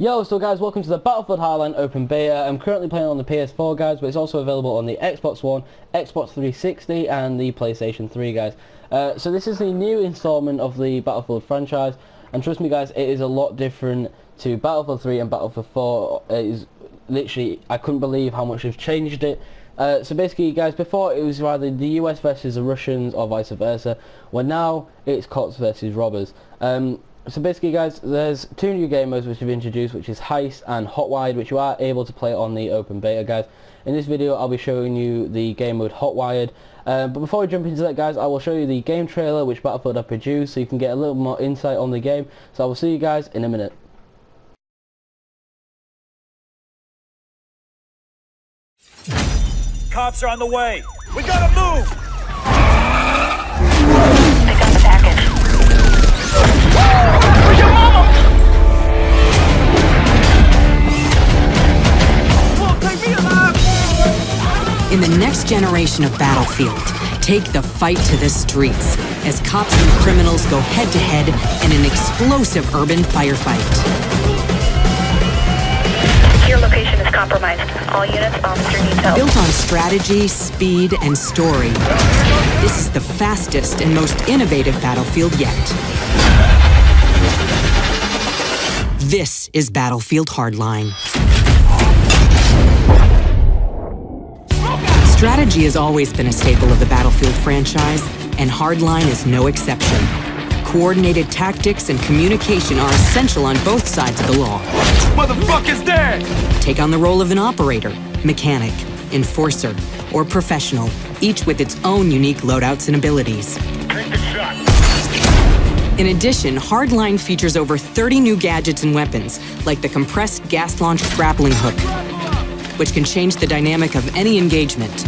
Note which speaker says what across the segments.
Speaker 1: Yo, so guys, welcome to the Battlefield Hardline Open Beta. I'm currently playing on the PS4, guys, but it's also available on the Xbox One, Xbox 360 and the PlayStation 3, guys. So this is the new installment of the Battlefield franchise, and trust me guys, it is a lot different to Battlefield 3 and Battlefield 4. It is literally, I couldn't believe how much they've changed it. So basically guys, before it was either the US versus the Russians or vice versa, well now it's cops versus robbers. So basically guys, there's two new game modes which have introduced, which is Heist and Hotwire, which you are able to play on the open beta, guys. In this video I'll be showing you the game mode Hotwired, but before we jump into that guys, I will show you the game trailer which Battlefield have produced so you can get a little more insight on the game. So I will see you guys in a minute.
Speaker 2: Cops are on the way. We gotta move!
Speaker 3: I got the package.
Speaker 2: Where's your mama? Whoa, take me alive!
Speaker 4: In the next generation of Battlefield, take the fight to the streets as cops and criminals go head-to-head in an explosive urban firefight.
Speaker 3: Your location is compromised. All units, officer needs help.
Speaker 4: Built on strategy, speed, and story, this is the fastest and most innovative Battlefield yet. This is Battlefield Hardline. Strategy has always been a staple of the Battlefield franchise, and Hardline is no exception. Coordinated tactics and communication are essential on both sides of the law.
Speaker 2: Motherfucker's dead!
Speaker 4: Take on the role of an operator, mechanic, enforcer, or professional, each with its own unique loadouts and abilities.
Speaker 2: Take the shot.
Speaker 4: In addition, Hardline features over 30 new gadgets and weapons, like the compressed gas-launched grappling hook, which can change the dynamic of any engagement.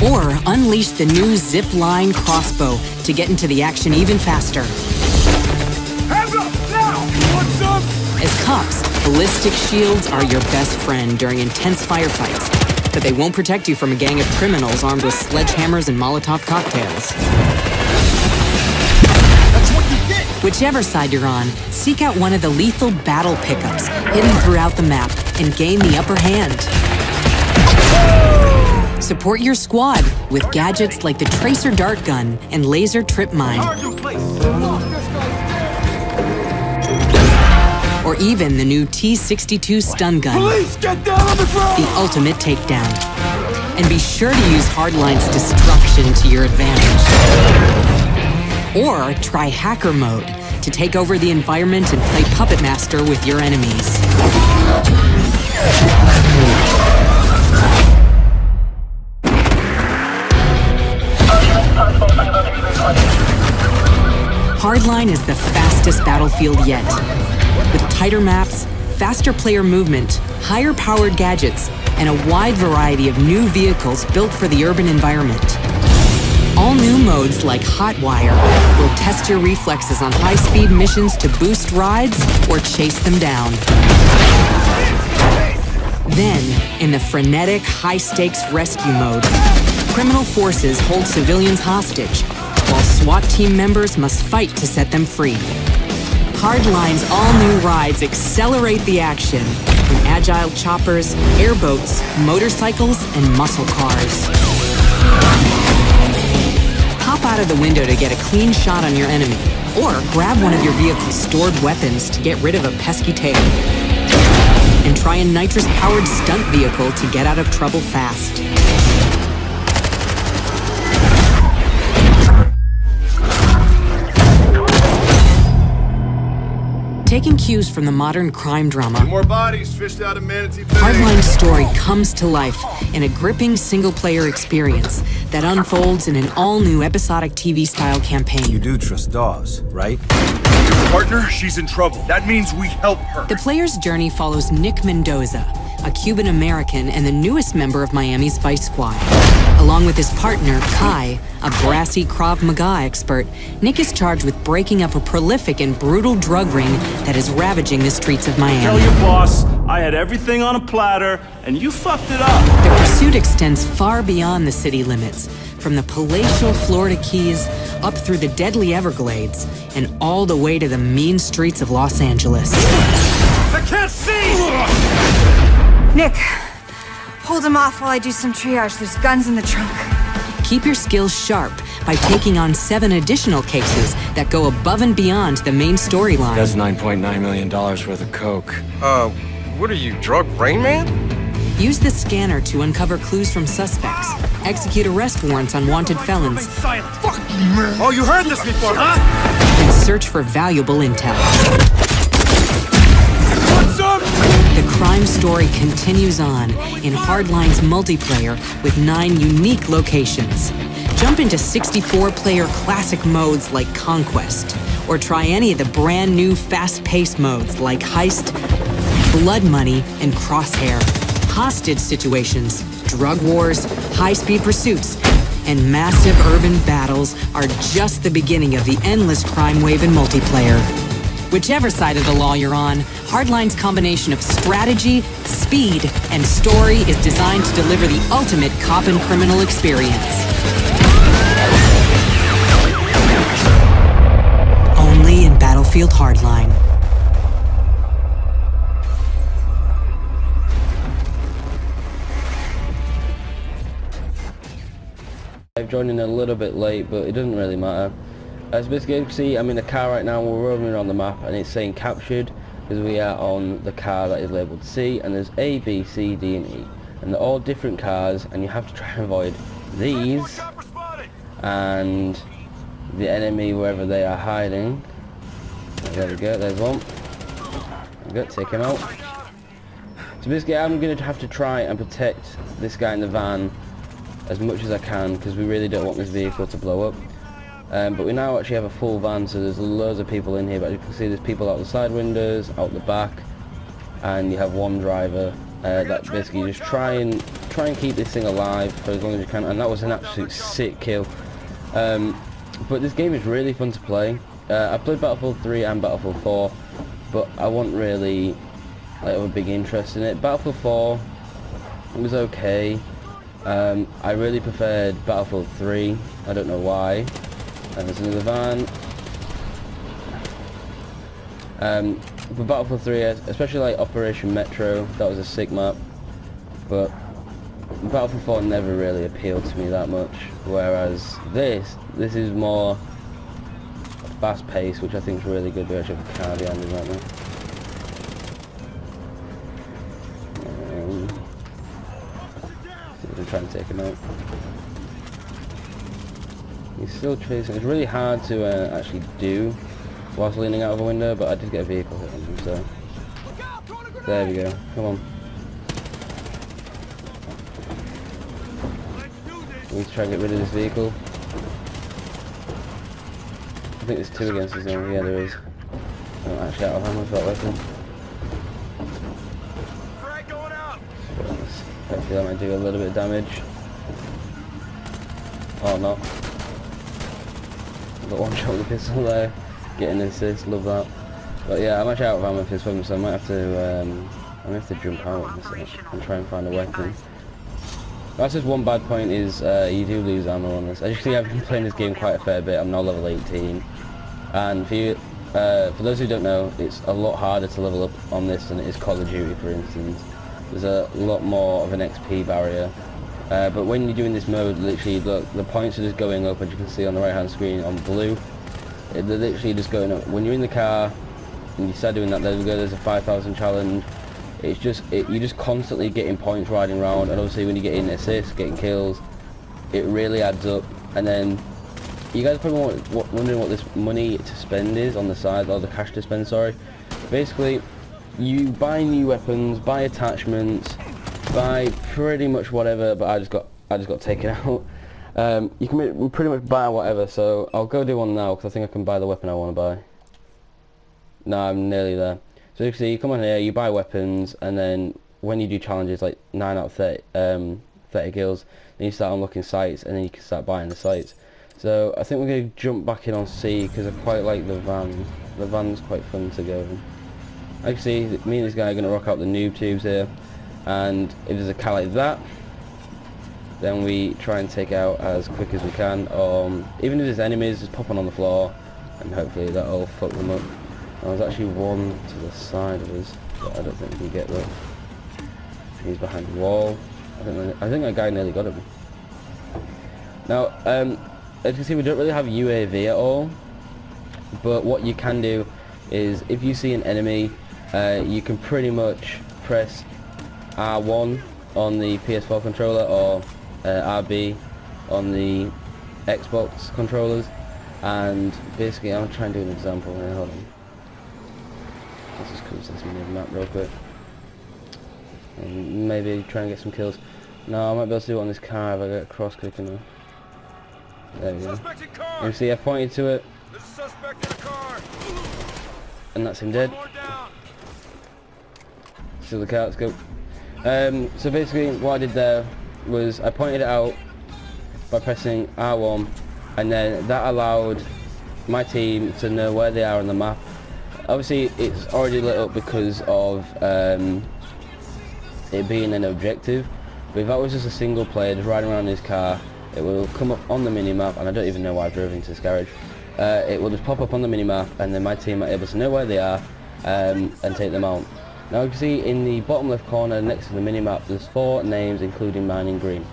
Speaker 4: Or unleash the new zip-line crossbow to get into the action even faster.
Speaker 2: Hands up, now! What's up?
Speaker 4: As cops, ballistic shields are your best friend during intense firefights, but they won't protect you from a gang of criminals armed with sledgehammers and Molotov cocktails.
Speaker 2: That's what you get!
Speaker 4: Whichever side you're on, seek out one of the lethal battle pickups hidden throughout the map and gain the upper hand. Support your squad with gadgets like the Tracer Dart Gun and Laser Trip Mine. Or even the new T-62 Stun Gun.
Speaker 2: Police, get down on the ground!
Speaker 4: The ultimate takedown. And be sure to use Hardline's destruction to your advantage. Or try Hacker Mode to take over the environment and play Puppet Master with your enemies. Hardline is the fastest Battlefield yet. With tighter maps, faster player movement, higher powered gadgets, and a wide variety of new vehicles built for the urban environment. All new modes like Hotwire will test your reflexes on high-speed missions to boost rides or chase them down. Then, in the frenetic, high-stakes rescue mode, criminal forces hold civilians hostage, while SWAT team members must fight to set them free. Hardline's all-new rides accelerate the action in agile choppers, airboats, motorcycles, and muscle cars. Hop out of the window to get a clean shot on your enemy, or grab one of your vehicle's stored weapons to get rid of a pesky tail. And try a nitrous-powered stunt vehicle to get out of trouble fast. Taking cues from the modern crime drama,
Speaker 2: More bodies fished out of Manatee Bay.
Speaker 4: Hardline's story comes to life in a gripping single-player experience that unfolds in an all-new episodic TV-style campaign.
Speaker 5: You do trust Dawes, right?
Speaker 2: Your partner, she's in trouble. That means we help her.
Speaker 4: The player's journey follows Nick Mendoza, a Cuban American and the newest member of Miami's Vice Squad. Along with his partner, Kai, a brassy Krav Maga expert, Nick is charged with breaking up a prolific and brutal drug ring that is ravaging the streets of
Speaker 2: Tell
Speaker 4: Miami.
Speaker 2: your boss I had everything on a platter, and you fucked it up.
Speaker 4: The pursuit extends far beyond the city limits, from the palatial Florida Keys up through the deadly Everglades and all the way to the mean streets of Los Angeles.
Speaker 2: I can't see!
Speaker 6: Nick, hold him off while I do some triage. There's guns in the trunk.
Speaker 4: Keep your skills sharp by taking on 7 additional cases that go above and beyond the main storyline.
Speaker 5: That's $9.9 million worth of coke.
Speaker 7: What are you, drug Rain Man?
Speaker 4: Use the scanner to uncover clues from suspects, execute arrest warrants on wanted felons,
Speaker 7: Oh, you heard this before, huh?
Speaker 4: and search for valuable intel.
Speaker 2: What's up?
Speaker 4: The crime story continues on in Hardline's multiplayer with 9 unique locations. Jump into 64-player classic modes like Conquest, or try any of the brand new fast-paced modes like Heist, Blood Money, and Crosshair. Hostage situations, drug wars, high-speed pursuits, and massive urban battles are just the beginning of the endless crime wave in multiplayer. Whichever side of the law you're on, Hardline's combination of strategy, speed, and story is designed to deliver the ultimate cop and criminal experience. Only in Battlefield Hardline.
Speaker 1: I've joined in a little bit late, but it doesn't really matter. As basically you can see, I'm in a car right now, we're roaming around the map, and it's saying captured, because we are on the car that is labelled C, and there's A, B, C, D, and E. And they're all different cars, and you have to try and avoid these, and the enemy wherever they are hiding. There we go, there's one. There we go, take him out. So basically I'm going to have to try and protect this guy in the van as much as I can, because we really don't want this vehicle to blow up. But we now actually have a full van, so there's loads of people in here, but you can see there's people out the side windows, out the back, and you have one driver that basically just try and keep this thing alive for as long as you can, and that was an absolute sick kill. But this game is really fun to play. I played Battlefield 3 and Battlefield 4, but I wasn't really have a big interest in it. Battlefield 4 was okay. I really preferred Battlefield 3, I don't know why. And there's another van. For Battlefield 3, especially like Operation Metro, that was a sick map, but Battlefield 4 never really appealed to me that much, whereas this is more fast paced, which I think is really good. We actually have a car behind us right now. I'm going to try and take him out. He's still chasing. It's really hard to actually do whilst leaning out of a window, but I did get a vehicle hit on him, so there we go. Come on. We need to try and get rid of this vehicle. I think there's 2 against us now. Yeah, there is. I'm actually out of ammo for that weapon. Hopefully that might do a little bit of damage. Or not. Got one shot with the pistol there. Getting an assist, love that. But yeah, I'm actually out of ammo for this weapon, so I might have to jump out and try and find a weapon. That's just one bad point, is you do lose ammo on this. As you can see, I've been playing this game quite a fair bit. I'm now level 18, and for those who don't know, it's a lot harder to level up on this than it is Call of Duty, for instance. There's a lot more of an XP barrier, but when you're doing this mode, literally the points are just going up, as you can see on the right hand screen on blue. They're literally just going up. When you're in the car and you start doing that, there's a 5,000 challenge. It's just you're just constantly getting points riding around, and obviously when you're getting assists, getting kills, it really adds up. And then you guys are probably wondering what this money to spend is on the side, or the cash to spend, sorry. Basically, you buy new weapons, buy attachments, buy pretty much whatever, but I just got taken out. You can pretty much buy whatever, so I'll go do one now, because I think I can buy the weapon I want to buy. No, I'm nearly there. So you can see, you come on here, you buy weapons, and then when you do challenges like 9 out of 30 kills, then you start unlocking sites, and then you can start buying the sites. So I think we're going to jump back in on C because I quite like the van. The van's quite fun to go in. Like you see, me and this guy are going to rock out the noob tubes here, and if there's a car like that, then we try and take out as quick as we can. Even if there's enemies, just pop on the floor, and hopefully that'll fuck them up. There's actually one to the side of us, but I don't think we can get that. He's behind the wall. I think that guy nearly got him. Now, as you can see, we don't really have UAV at all, but what you can do is if you see an enemy, you can pretty much press R1 on the PS4 controller or RB on the Xbox controllers, and basically I'm trying to do an example here. Hold on. Let's just cruise this map real quick and maybe try and get some kills. No, I might be able to do it on this car if I get cross clicking there. There we go. You see I pointed to it, and that's him dead. Still the car, let's go. So basically what I did there was I pointed it out by pressing R1, and then that allowed my team to know where they are on the map. Obviously it's already lit up because of it being an objective, but if that was just a single player just riding around his car, it will come up on the mini-map, and I don't even know why I drove into this garage. It will just pop up on the mini-map, and then my team are able to know where they are and take them out. Now you can see in the bottom left corner next to the mini-map there's 4 names including mine in green.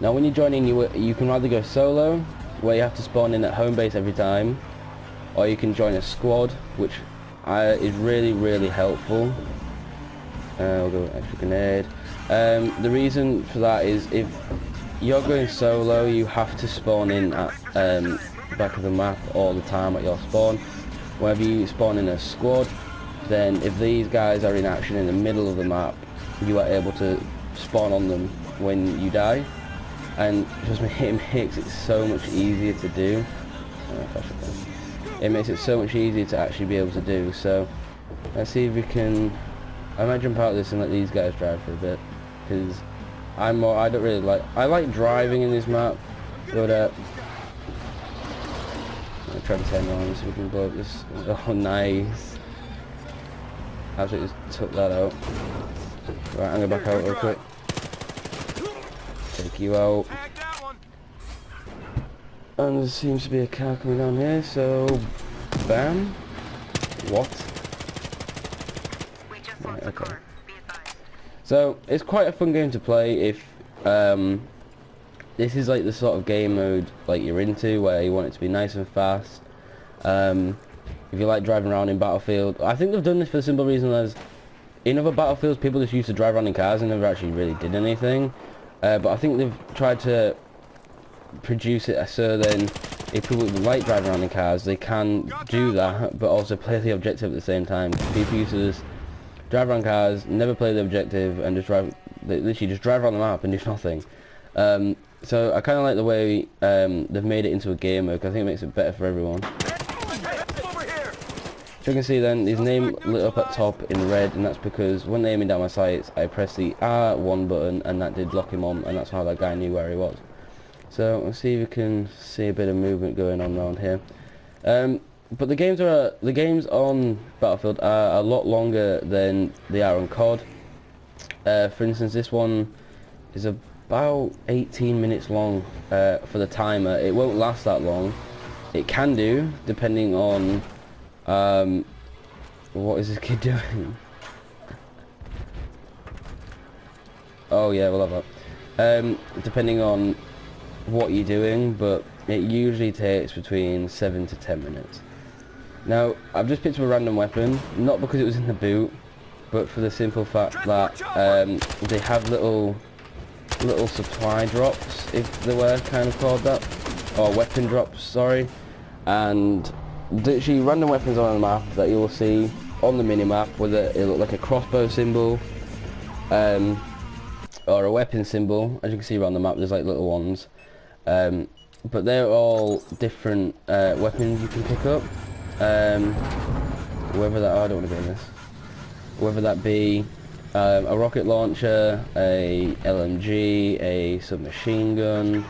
Speaker 1: Now when you join in, you can either go solo, where you have to spawn in at home base every time, or you can join a squad, which is really helpful. We'll go with extra grenade. The reason for that is if you're going solo, you have to spawn in at back of the map all the time at your spawn. Whenever you spawn in a squad, then if these guys are in action in the middle of the map, you are able to spawn on them when you die, and trust me, it makes it so much easier to do. It makes it so much easier to actually be able to do. So let's see if we can. I might jump out of this and let these guys drive for a bit, because I don't really like. I like driving in this map, but I'm gonna try to turn around so we can blow up this. Oh, nice! Absolutely just took that out. Right, I'm gonna back out real quick. Take you out. And there seems to be a car coming down here, so bam. What? Right, okay. So it's quite a fun game to play if this is like the sort of game mode like you're into, where you want it to be nice and fast. If you like driving around in Battlefield, I think they've done this for the simple reason as in other Battlefields people just used to drive around in cars and never actually really did anything. But I think they've tried to produce it so then if people like driving around in cars, they can do that, but also play the objective at the same time. People used to just drive around cars, never play the objective, and just drive. They literally just drive around the map and do nothing. So I kind of like the way they've made it into a game mode, because I think it makes it better for everyone. So you can see then his name lit up at top in red, and that's because when they aiming down my sights, I pressed the R1 button, and that did lock him on, and that's how that guy knew where he was. So let's see if we can see a bit of movement going on around here. But the games on Battlefield are a lot longer than they are on COD. For instance, this one is about 18 minutes long for the timer. It won't last that long. It can do, depending on what is this kid doing? Oh yeah, we'll have that. Depending on what you're doing, but it usually takes between 7 to 10 minutes. Now, I've just picked up a random weapon, not because it was in the boot, but for the simple fact that they have little supply drops, if they were kind of called that, or weapon drops, sorry, and literally random weapons on the map that you will see on the mini-map, whether it look like a crossbow symbol, or a weapon symbol. As you can see around the map, there's like little ones. But they're all different weapons you can pick up. Whether that, oh, I don't want to go in this. Whether that be a rocket launcher, a LMG, a submachine gun.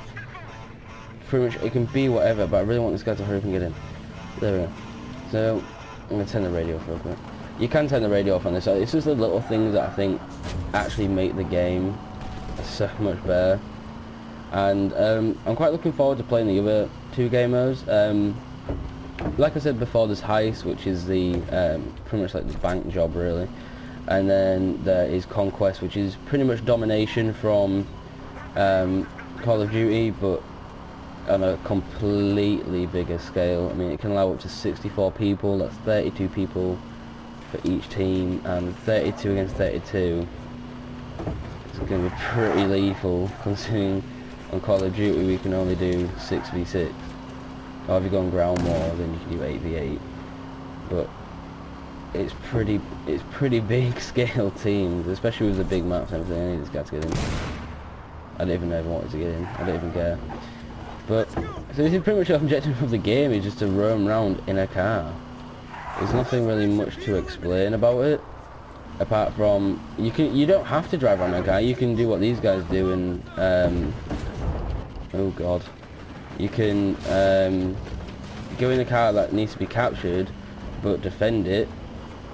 Speaker 1: Pretty much it can be whatever, but I really want this guy to hurry up and get in. There we go. So I'm gonna turn the radio off real quick. You can turn the radio off on this. So it's just the little things that I think actually make the game so much better. And I'm quite looking forward to playing the other 2 game modes. Like I said before, there's Heist, which is the pretty much like the bank job really, and then there is Conquest, which is pretty much domination from Call of Duty, but on a completely bigger scale. I mean, it can allow up to 64 people. That's 32 people for each team, and 32 against 32. It's going to be pretty lethal, considering on Call of Duty we can only do 6v6. Or if you go on ground war, then you can do 8v8. But it's pretty big scale teams, especially with the big maps and everything. I need this guy to get in. I don't even know if I wanted to get in. I don't even care. But so this is pretty much the objective of the game, is just to roam around in a car. There's nothing really much to explain about it, apart from you don't have to drive around in a car. You can do what these guys do, and oh god, you can go in a car that needs to be captured, but defend it,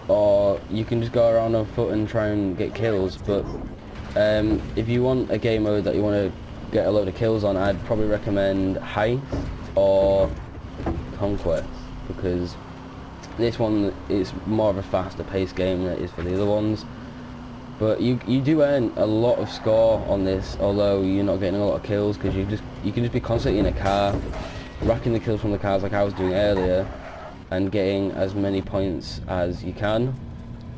Speaker 1: or you can just go around on foot and try and get kills. But if you want a game mode that you want to get a load of kills on, I'd probably recommend Heist or Conquest, because this one is more of a faster paced game than it is for the other ones. But you do earn a lot of score on this, although you're not getting a lot of kills, because you can just be constantly in a car, racking the kills from the cars like I was doing earlier, and getting as many points as you can.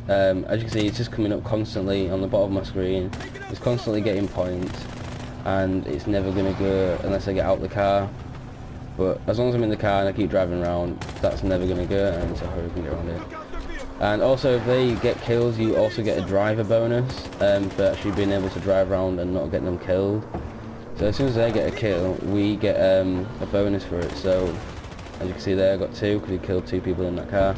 Speaker 1: As you can see, it's just coming up constantly on the bottom of my screen. It's constantly getting points, and it's never going to go unless I get out the car. But as long as I'm in the car and I keep driving around, that's never going to go, and so hurry can get around here. And also, if they get kills, you also get a driver bonus for actually being able to drive around and not get them killed. So as soon as they get a kill, we get a bonus for it. So as you can see there, I got 2 because we killed 2 people in that car.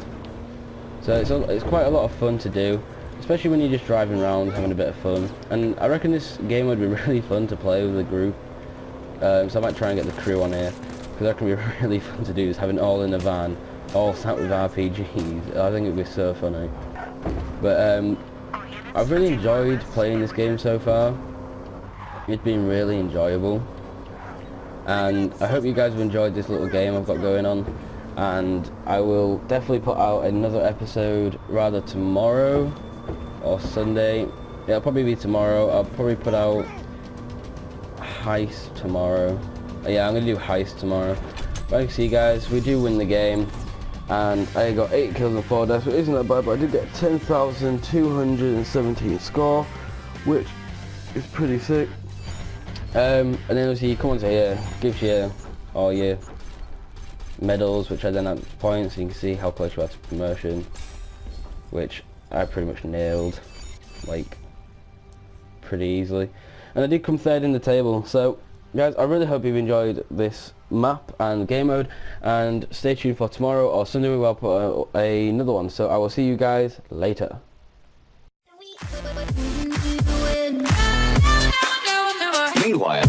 Speaker 1: So it's quite a lot of fun to do, especially when you're just driving around having a bit of fun. And I reckon this game would be really fun to play with a group. So I might try and get the crew on here, because that can be really fun to do, is having all in a van, all sat with RPGs. I think it would be so funny. But I've really enjoyed playing this game so far. It's been really enjoyable, and I hope you guys have enjoyed this little game I've got going on. And I will definitely put out another episode rather tomorrow or Sunday. It'll probably be tomorrow. I'll probably put out Heist tomorrow. Yeah, I'm gonna do Heist tomorrow. But you can see, guys, we do win the game, and I got 8 kills and 4 deaths, which isn't that bad, but I did get 10,217 score, which is pretty sick. And then obviously you come onto here, gives you all your medals, which I then add points, so you can see how close you are to promotion, which I pretty much nailed, like, pretty easily. And I did come 3rd in the table. So guys, I really hope you've enjoyed this map and game mode, and stay tuned for tomorrow or Sunday where I'll put out another one. So I will see you guys later.
Speaker 8: Meanwhile